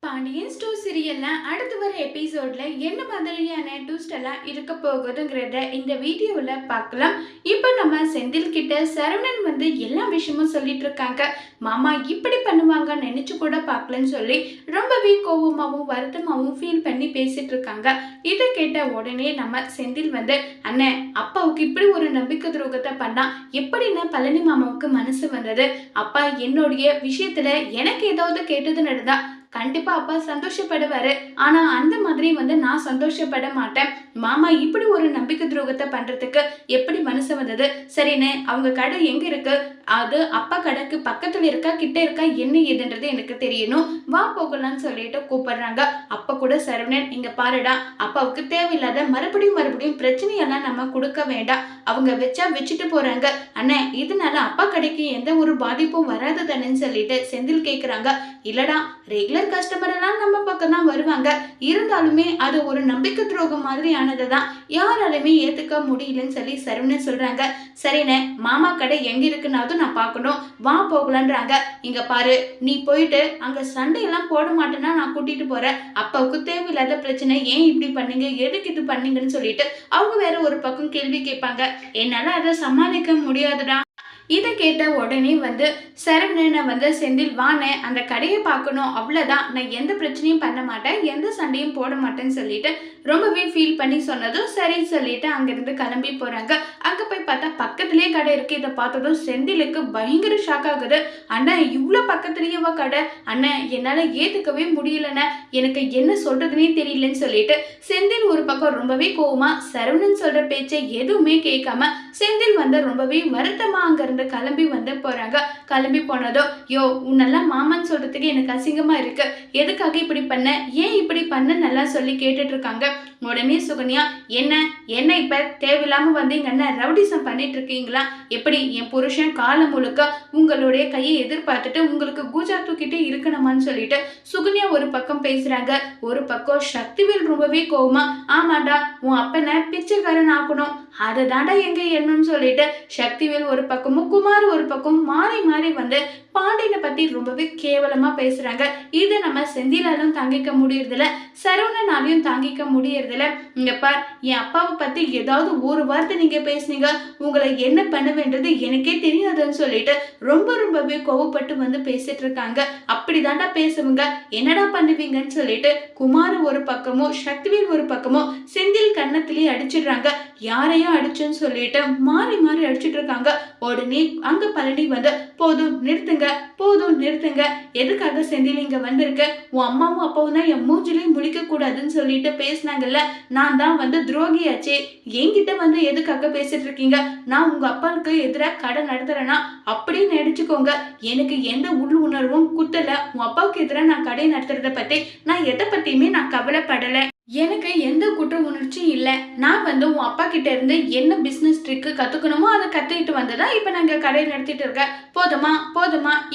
Pandian store சீரியல்ல அடுத்து வர எபிசோட்ல என்ன மாதிரியான ட்விஸ்ட் எல்லாம் இருக்க போகுதுங்கிறத இந்த வீடியோல பார்க்கலாம். இப்போ நம்ம செந்தில் கிட்ட சரவணன் வந்து எல்லா விஷயமும் சொல்லிட்டு இருக்காங்க. மாமா இப்படி பண்ணுவாங்க நினைச்சு கூட பார்க்கலன்னு சொல்லி ரொம்பவே கோபமாவும் வருத்தமாவும் ஃபீல் பண்ணி பேசிட்டு இருக்காங்க. இதை கேட்ட உடனே நம்ம செந்தில் வந்து அண்ணன் அப்பாவுக்கு இப்படி ஒரு நம்பிக்கை துரோகத்தை பண்ணா எப்படின்னு பழனி மாமாவுக்கு மனசு வந்தது. அப்பா என்னுடைய விஷயத்துல எனக்கு ஏதாவது கேட்டது நடந்தா கண்டிப்பா அப்பா சந்தோஷப்படுவாரு. ஆனா அந்த மாதிரி வந்து நான் சந்தோஷப்பட மாட்டேன். மாமா இப்படி ஒரு நம்பிக்கை துரோகத்தை பண்றதுக்கு எப்படி மனசு வந்தது? சரின்னு அவங்க கடை எங்க இருக்கு? அது அப்பா கடைக்கு பக்கத்துல இருக்கா கிட்ட இருக்கா என்ன ஏதுன்றது எனக்கு தெரியணும். வா போகலாம்னு சொல்லிட்டு கூப்பிடுறாங்க. அப்ப கூட சரவணன் இங்க பாருடா, அப்பாவுக்கு தேவையில்லாத மறுபடியும் பிரச்சனையெல்லாம் நம்ம கொடுக்க வேண்டாம். அவங்க வச்சா வச்சுட்டு போறாங்க. அண்ணே இதனால அப்பா கடைக்கு எந்த ஒரு பாதிப்பும் வராது தானேன்னு சொல்லிட்டு செந்தில் கேக்குறாங்க. இல்லடா, ரெகுலர் கஸ்டமர் எல்லாம் நம்ம பக்கம் தான் வருவாங்க. இருந்தாலுமே அது ஒரு நம்பிக்கை துரோகம் மாதிரி ஆனதுதான் யாராலுமே ஏத்துக்க முடியலன்னு சொல்லி சரவணன் சொல்றாங்க. சரிண்ணே, மாமா கடை எங்க இருக்குன்னாவது நான் பார்க்கணும், வா போகலான்றாங்க. இங்க பாரு, நீ போயிட்டு அங்க சண்டையெல்லாம் போட மாட்டேன்னா நான் கூட்டிட்டு போறேன். அப்பாவுக்கு தேவையில்லாத பிரச்சனை, ஏன் இப்படி பண்ணீங்க, எதுக்கு இது பண்ணீங்கன்னு சொல்லிட்டு அவங்க வேற ஒரு பக்கம் கேள்வி கேட்பாங்க. என்னால அதை சமாளிக்க முடியாதுடா. இதை கேட்ட உடனே வந்து சரவணனை வந்து செந்தில் வானே அந்த கடையை பார்க்கணும், அவ்வளோதான், நான் எந்த பிரச்சனையும் பண்ண மாட்டேன், எந்த சண்டையும் போட மாட்டேன்னு சொல்லிட்டு ரொம்பவே ஃபீல் பண்ணி சொன்னதும் சரின்னு சொல்லிட்டு அங்கிருந்து கிளம்பி போறாங்க. அங்க போய் பார்த்தா பக்கத்துலேயே கடை இருக்கு. இதை பார்த்ததும் செந்திலுக்கு பயங்கர ஷாக் ஆகுது. அண்ணா இவ்வளோ பக்கத்துலேயேவா கடை? அண்ணன் என்னால் ஏற்றுக்கவே முடியலண்ணே, எனக்கு என்ன சொல்றதுன்னே தெரியலன்னு சொல்லிட்டு செந்தில் ஒரு பக்கம் ரொம்பவே கோவமா சரவணன் சொல்ற பேச்சை எதுவுமே கேட்காம செந்தில் வந்து ரொம்பவே வருத்தமா அங்க இருந்து கிளம்பி வந்து போறாங்க. கிளம்பி போனதோ, யோ உன்னெல்லாம் மாமன் சொல்றதுக்கு எனக்கு அசிங்கமா இருக்கு, எதுக்காக இப்படி பண்ண, ஏன் இப்படி பண்ண நல்லா சொல்லி கேட்டுட்டு இருக்காங்க. உடனே சுகன்யா, என்ன என்ன இப்ப தேவையில்லாம வந்து இங்க என்ன ரவுடிசம் பண்ணிட்டு இருக்கீங்களா? எப்படி என் புருஷன் காலம் முழுக்க உங்களுடைய கையை எதிர்பார்த்துட்டு உங்களுக்கு கூஜா தூக்கிட்டே இருக்கணுமான்னு சொல்லிட்டு சுகன்யா ஒரு பக்கம் பேசுறாங்க. ஒரு பக்கம் சக்திவேல் ரொம்பவே கோவமா, ஆமாண்டா உன் அப்பனை பிச்சைக்காரன் ஆக்கணும், அதை தாண்டா எங்க என்னன்னு சொல்லிட்டு சக்திவேல் ஒரு பக்கமும் குமார் ஒரு பக்கம் மாறி மாறி வந்து பாண்டியனை பத்தி ரொம்பவே கேவலமா பேசுறாங்க. இதை நம்ம செந்திலாலும் தாங்கிக்க முடியறதில்ல, சரவணனாலையும் தாங்கிக்க முடியறதில்ல. இங்க பார், என் அப்பாவை பத்தி ஏதாவது ஒரு வார்த்தை நீங்க பேசுனீங்க, உங்களை என்ன பண்ண வேண்டியது எனக்கே தெரியாதுன்னு சொல்லிட்டு ரொம்பவே கோவப்பட்டு வந்து பேசிட்டு இருக்காங்க. அப்படிதாண்டா பேசுவங்க, என்னடா பண்ணுவீங்கன்னு சொல்லிட்டு குமார் ஒரு பக்கமும் சக்திவேல் ஒரு பக்கமும் செந்தில் கன்னத்திலேயே அடிச்சிடுறாங்க. யாரையும் அடிச்சுன்னு சொல்லிட்டு மாறி மாறி அடிச்சிட்டு இருக்காங்க. உடனே அங்க பழனி வந்து போதும் நிறுத்துங்க, எதுக்காக செந்தில் இங்க வந்திருக்க, உன் அம்மாவும் அப்பாவும் தான் என் மூஞ்சிலையும் முழிக்க கூடாதுன்னு சொல்லிட்டு பேசினாங்கல்ல, நான் தான் வந்து துரோகியாச்சே, என்கிட்ட வந்து எதுக்காக பேசிட்டு இருக்கீங்க, நான் உங்க அப்பாவுக்கு எதிராக கடை நடத்துறேன்னா அப்படியே நடிச்சுக்கோங்க, எனக்கு எந்த உள் உணர்வும் குத்தல, உன் அப்பாவுக்கு எதிராக நான் கடை நடத்துறத பத்தி நான் எதை பத்தியுமே நான் கவலைப்படலை, எனக்கு எந்த குற்ற உணர்ச்சியும் இல்லை, நான் வந்து உன் அப்பா கிட்ட இருந்து என்ன பிஸ்னஸ் ட்ரிக்கு கற்றுக்கணுமோ அதை கற்றுக்கிட்டு வந்ததா இப்போ நாங்கள் கடையை நடத்திட்டு இருக்கேன், போதுமா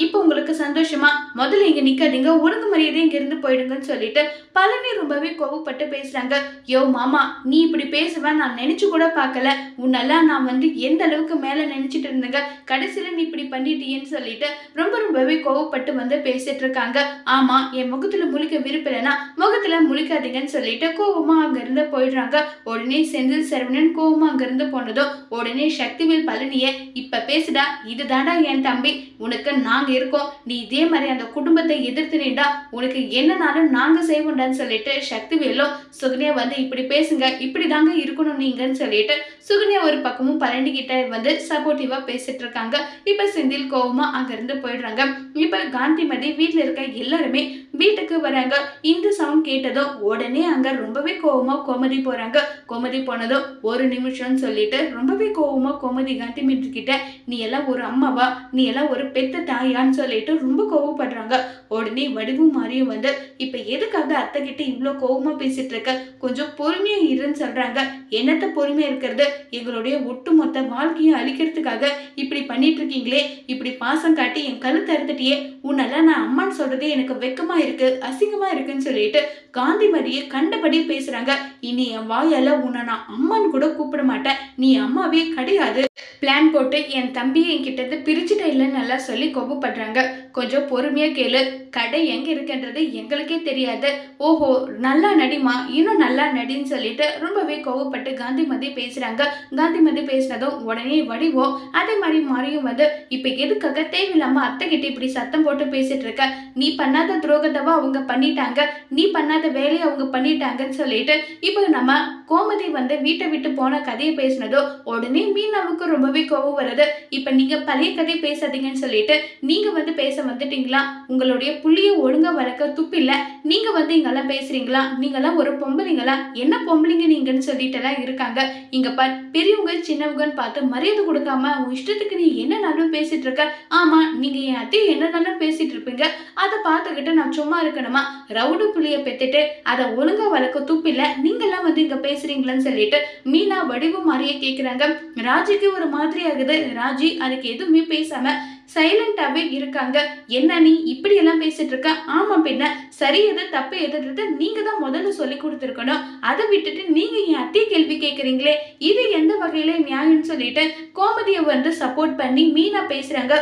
இப்போ உங்களுக்கு சந்தோஷமா, முதல்ல இங்கே நிற்காதீங்க, ஒழுங்கு மரியாதை இங்கேருந்து போயிடுங்கன்னு சொல்லிட்டு பழனி ரொம்பவே கோவப்பட்டு பேசுகிறாங்க. யோ மாமா, நீ இப்படி பேசுவேன் நான் நினச்சி கூட பார்க்கல, உன்னெல்லாம் நான் வந்து எந்த அளவுக்கு மேலே நினச்சிட்டு இருந்தேங்க, கடைசியில் நீ இப்படி பண்ணிட்டீன்னு சொல்லிட்டு ரொம்பவே கோவப்பட்டு வந்து பேசிட்டு இருக்காங்க. ஆமாம், என் முகத்தில் முழிக்க விருப்பலைன்னா முகத்தில் முழிக்காதீங்கன்னு சொல்லிட்டு கோவமா அங்கிருந்து போயிடுறாங்க. உடனே செந்தில் சரவணன் கோவமா அங்கிருந்து போனதும் உடனே சக்திவேல் பழனிய, இப்ப பேசுடா, இதுதாண்டா என் தம்பி, உனக்கு நாங்க இருக்கோம், நீ இதே மாதிரி அந்த குடும்பத்தை எதிர்த்துனேண்டா உனக்கு என்னனாலும் நாங்க செய்வோண்டான்னு சொல்லிட்டு சக்திவேலும் சுகன்யா வந்து இப்படி பேசுங்க, இப்படி தாங்க இருக்கணும் நீங்கன்னு சொல்லிட்டு சுகன்யா ஒரு பக்கமும் பழனி கிட்ட வந்து சப்போர்ட்டிவா பேசிட்டு இருக்காங்க. இப்ப செந்தில் கோவமா அங்கிருந்து போயிடுறாங்க. இப்ப காந்திமதி வீட்டுல இருக்க எல்லாருமே வீட்டுக்கு வராங்க. இந்த சவுண்ட் கேட்டதும் உடனே அங்க ரொம்பவே கோவமா கோமதி போறாங்க. கோமதி போனதும் ஒரு நிமிஷம்னு சொல்லிட்டு ரொம்பவே கோவமா கோமதி காந்திமதி கிட்ட, நீ எல்லாம் ஒரு அம்மாவா, நீ எல்லாம் ஒரு பெத்த தாயான்னு சொல்லிட்டு ரொம்ப கோவப்படுறாங்க. உடனே வடிவு மாறியும் வந்து, இப்ப எதுக்காக அத்தை கிட்ட இவ்வளோ கோவமா பேசிட்டு இருக்க, கொஞ்சம் பொறுமையா இருன்னு சொல்றாங்க. என்னத்த பொறுமையா இருக்கிறது, எங்களுடைய ஒட்டுமொத்த வாழ்க்கையை அழிக்கிறதுக்காக இப்படி பண்ணிட்டு இருக்கீங்களே, இப்படி பாசம் காட்டி என் கழுத்து அறுத்துட்டியே, உன்னால நான் அம்மான்னு சொல்றதே எனக்கு வெக்கமா இருக்கு, அசிங்கமா இருக்குன்னு சொல்லிட்டு காந்திமதியை கண்ட கண்டபடி பேசுறாங்க. இனி என் வாயால உன்னை நான் அம்மான்னு கூட கூப்பிட மாட்டேன், நீ அம்மாவே கிடையாது. பிளான் போட்டு என் தம்பியை என்கிட்ட இருந்து பிரிச்சுட்ட இல்லைன்னு நல்லா சொல்லி கோபப்படுறாங்க. கொஞ்சம் பொறுமையா கேளு, கடை எங்க இருக்குன்றது எங்களுக்கே தெரியாது. ஓஹோ, நல்லா நடிமா, இன்னும் நல்லா நடின்னு சொல்லிட்டு ரொம்பவே கோவப்பட்டு காந்திமதி பேசுறாங்க. காந்திமதி பேசினதும் உடனே வடிவோம் அதே மாதிரி மாறியும் வந்து, இப்ப எதுக்காக தேவையில்லாம அத்தை கிட்ட இப்படி சத்தம் போட்டு பேசிட்டு இருக்க, நீ பண்ணாத துரோகத்தவா அவங்க பண்ணிட்டாங்க, நீ பண்ணாத வேலையை அவங்க பண்ணிட்டாங்கன்னு சொல்லிட்டு இப்போ நம்ம கோமதி வந்து வீட்டை விட்டு போன கதையை பேசினதோ உடனே மீனாவுக்கு ரொம்பவே கோவம் வருது. இப்ப நீங்க பழைய கதை பேசாதீங்கன்னு சொல்லிட்டு நீங்க வந்து பேச வந்துட்டீங்களா, உங்களுடைய புள்ளிய ஒழுங்கா வளர்க்க துப்பில்ல, நீங்க வந்து இங்கெல்லாம் பேசுறீங்களா, நீங்கெல்லாம் ஒரு பொம்பளைங்களா, என்ன பொம்பளைங்க நீங்கன்னு சொல்லிட்டு எல்லாம் இருக்காங்க. இங்க பார், பெரியவங்க சின்னவங்கன்னு பார்த்து மரியாதை கொடுக்காம உன் இஷ்டத்துக்கு நீ என்னன்னாலும் பேசிட்டு இருக்க. ஆமா, நீங்க என் அத்தையை என்னன்னாலும் பேசிட்டு இருப்பீங்க, அதை பார்த்துக்கிட்டு நான் சும்மா இருக்கணுமா, ரவுடு புள்ளிய பெத்துட்டு அதை ஒழுங்கா வளர்க்க துப்பில்ல, நீங்கெல்லாம் வந்து இங்க பேசுறீங்களான்னு சொல்லிட்டு மீனா வடிவு மாதிரியே கேக்குறாங்க. ராஜிக்கு ஒரு மாதிரி ஆகுது. ராஜி அதுக்கு எதுவுமே பேசாம சைலண்டாவே இருக்காங்க. என்ன நீ இப்படி எல்லாம் பேசிட்டு இருக்க, ஆமா பின்ன சரி எது தப்பு எதுன்றது நீங்க தான் முதல்ல சொல்லி கொடுத்துருக்கணும், அதை விட்டுட்டு நீங்க என் அத்தையை கேள்வி கேட்குறீங்களே, இது எந்த வகையில நியாயம்னு சொல்லிட்டு கோமதியை வந்து சப்போர்ட் பண்ணி மீனா பேசுறாங்க.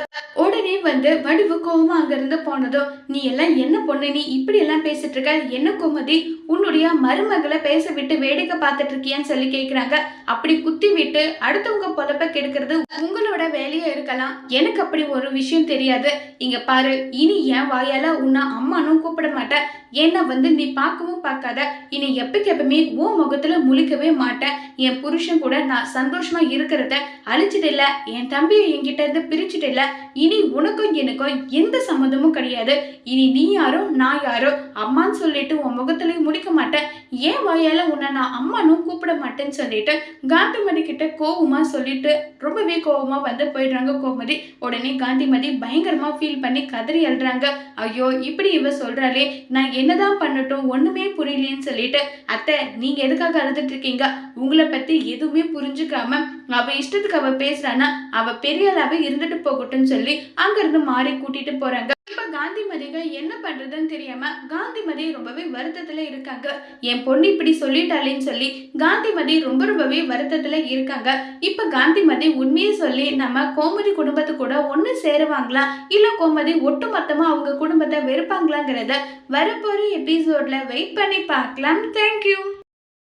உடனே வந்து வடிவு கோவமா அங்கிருந்து போனதோ, நீ எல்லாம் என்ன பொண்ணு, நீ இப்படி எல்லாம் பேசிட்டு இருக்க, என்ன கோமதி உன்னுடைய மருமகளை பேச விட்டு வேடிக்கை பார்த்துட்டு இருக்கியான்னு சொல்லி கேட்குறாங்க. அப்படி குத்தி விட்டு அடுத்தவங்க பொழப்ப கெடுக்கிறது உங்களோட வேலையா இருக்கலாம், எனக்கு அப்படி ஒரு விஷயம் தெரியாது. இங்க பாரு, இனி என் வாயால உன்னை அம்மானும் கூப்பிட மாட்டேன், ஏன்னா வந்து நீ பார்க்கவும் பார்க்காத, இனி எப்பக்கு எப்பவுமே உன் முகத்துல முழிக்கவே மாட்டேன். என் புருஷன் கூட நான் சந்தோஷமா இருக்கிறத அழிச்சிட்டு இல்ல, என் தம்பியை என்கிட்ட இருந்து பிரிச்சுட்டு இல்ல, இனி உனக்கும் எனக்கும் எந்த சம்மந்தமும் கிடையாது. இனி நீ யாரோ நான் யாரோ அம்மான்னு சொல்லிட்டு உன் முகத்திலையும் முடிக்க மாட்டேன், ஏன் வாயால உன்னை நான் அம்மானும் கூப்பிட மாட்டேன்னு சொல்லிட்டு காந்திமதி கிட்ட கோவமா சொல்லிட்டு ரொம்பவே கோவமா வந்து போயிடுறாங்க கோமதி. உடனே காந்திமதி பயங்கரமா ஃபீல் பண்ணி கதறி அழுறாங்க. ஐயோ, இப்படி இவ சொல்றாளே, நான் என்னதான் பண்ணட்டும், ஒண்ணுமே புரியலேன்னு சொல்லிட்டு, அத்தை நீங்க எதுக்காக அழுதுட்டு இருக்கீங்க, உங்களை பத்தி எதுவுமே புரிஞ்சுக்காம அவ இஷ்டத்துக்கு அவ பேசுறானா, அவ பெரிய அளவு இருந்துட்டு போகட்டும்னு சொல்லி அங்கிருந்து மாறி கூட்டிட்டு போறாங்க. இப்ப காந்திமதிக்கு என்ன பண்றதுன்னு தெரியாம காந்திமதி ரொம்பவே வருத்தத்துல இருக்காங்க. என் பொண்ணு இப்படி சொல்லிட்டாளேன்னு சொல்லி காந்திமதி ரொம்பவே வருத்தத்துல இருக்காங்க. இப்ப காந்திமதி உண்மையை சொல்லி நம்ம கோமதி குடும்பத்து கூட ஒண்ணு சேருவாங்களா, இல்ல கோமதி ஒட்டுமொத்தமா அவங்க குடும்பத்தை வெறுப்பாங்களாங்கிறத வரப்போற எபிசோட்ல வெயிட் பண்ணி பார்க்கலாம். தேங்க்யூ.